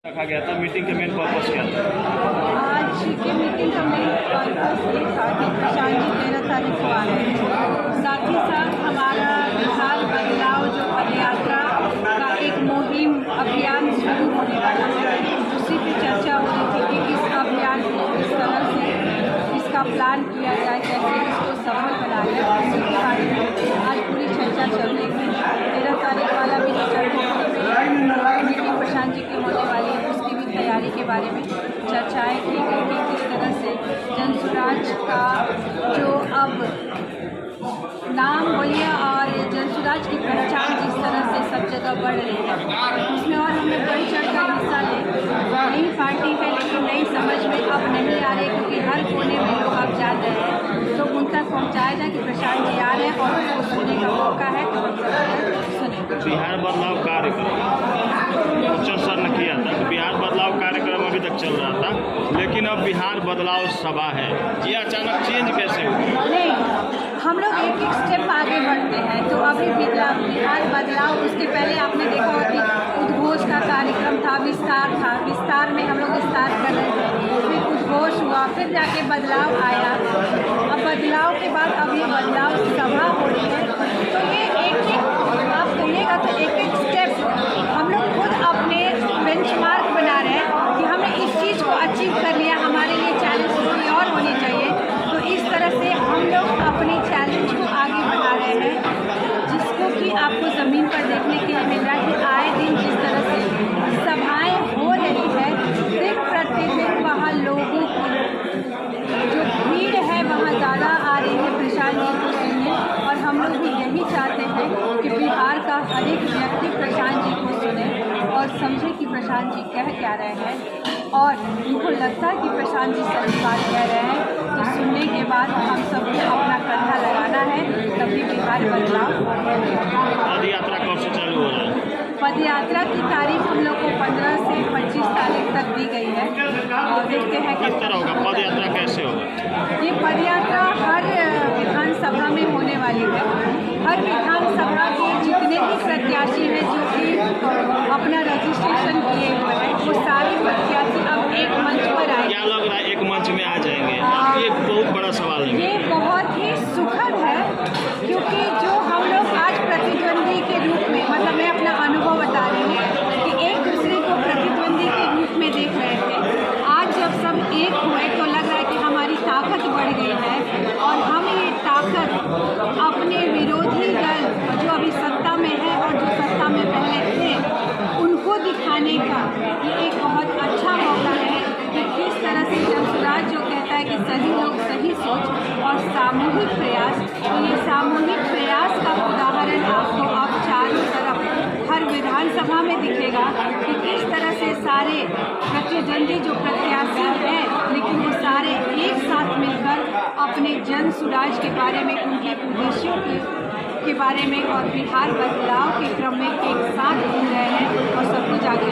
रखा गया था। मीटिंग के मेन पर्पस क्या था? आज की मीटिंग का मेन पर्पस ये था कि प्रशांत जी 13 तारीख को आ रहे हैं। साथ ही साथ हमारा बिहार बदलाव जो पदयात्रा का एक मुहिम अभियान शुरू होने वाला है, उसी पे चर्चा हो रही थी कि इस अभियान को किस तरह से इसका प्लान किया जाए, कैसे इसको सफल बनाया जाए। इसी के बारे में आज पूरी चर्चा चल रही थी। 13 तारीख वाला भी मीटिंग प्रशांत जी की होने वाली है, उसकी भी तैयारी के बारे में चर्चाएं की गई कि किस तरह से जनसुराज का जो अब नाम बोलिए और जनसुराज की पहचान जिस तरह से सब जगह बढ़ रही है, उसमें और हमने बढ़ चढ़कर हिस्सा ले। नई पार्टी है लेकिन नई समझ में अब नहीं आ रही, क्योंकि हर कोने में लोग अब जान रहे हैं, तो उन तक पहुँचाया जाए कि प्रशांत जी आ रहे हैं और उनको सुनने का मौका है तो सुने। बिहार बदलाव कार्यक्रम सर ने किया था, बिहार बदलाव कार्यक्रम अभी तक चल रहा था, लेकिन अब बिहार बदलाव सभा है, ये अचानक चेंज कैसे हुआ? नहीं, हम लोग एक एक स्टेप आगे बढ़ते हैं। तो अभी बिहार बदलाव, उसके पहले आपने देखा होगा कि उद्घोष का कार्यक्रम था, विस्तार में हम लोग विस्तार कर रहे थे, फिर उद्घोष हुआ, फिर जाके बदलाव आया। अब बदलाव के बाद अब ये बदलाव सभा हो रही है। तो ये एक आप कहिएगा तो एक स्टेप हम लोग खुद अपने बेंचमार्क बना रहे हैं कि हमने इस चीज़ को अचीव कर लिया, हमारे लिए चैलेंज कोई और होनी चाहिए। तो इस तरह से हम लोग अपने चैलेंज को आगे बढ़ा रहे हैं, जिसको कि आपको ज़मीन पर देखने के लिए मिल रहा है कि आए दिन जिस तरह से सभाएं हो रही है, दिन प्रतिदिन वहाँ लोगों की जो भीड़ है वहाँ ज़्यादा आ रही है प्रशांत जी को सुनने। और हम लोग भी यही चाहते हैं कि बिहार का हर एक व्यक्ति प्रशांत जी को सुने और समझे कि प्रशांत जी कह क्या रहे हैं, और उनको लगता है कि प्रशांत जी सही बात कह रहे हैं, तो सुनने के बाद हम सबको अपना कंधा लगाना है, तभी बिहार बदलाव। पद यात्रा कब से चालू हो रहा है? पद यात्रा की तारीख हम लोग को 15 से 25 तारीख तक दी गई है, और देखते हैं किस तरह होगा पद यात्रा, कैसे होगा? ये पद यात्रा हर विधानसभा में होने वाली है। हर विधानसभा के जितने भी प्रत्याशी हैं जो कि अपना रजिस्ट्रेशन किए हुए हैं, वो सारे प्रत्याशी अब एक मंच पर आए। क्या लग रहा है एक मंच में आ जाएंगे? ये बहुत बड़ा सवाल है। ये बहुत ही सुखद है, क्योंकि जो हम लोग आज प्रतिद्वंदी के रूप में, मतलब मैं अपना अनुभव बता रही हूँ कि एक दूसरे को प्रतिद्वंदी के रूप में देख रहे थे, आज जब सब एक हुए तो लग रहा है कि हमारी ताकत बढ़ गई है, और हम ये ताकत अपने विरोधी दल जो अभी सत्ता में है और जो सत्ता में पहले थे उनको दिखाने का ये एक बहुत अच्छा मौका है कि किस तरह से जनसुराज जो कहता है कि सही लोग सही सोच और सामूहिक प्रयास, तो ये सामूहिक प्रयास का उदाहरण आपको अब चारों तरफ हर विधानसभा में दिखेगा कि किस तरह से सारे प्रतिद्वंदी जो प्रत्याशी हैं, लेकिन वो सारे एक साथ मिलकर अपने जनसुराज के बारे में, उनके उद्देश्यों के बारे में और बिहार बदलाव के क्रम में एक साथ घूम रहे हैं और सब कुछ आगे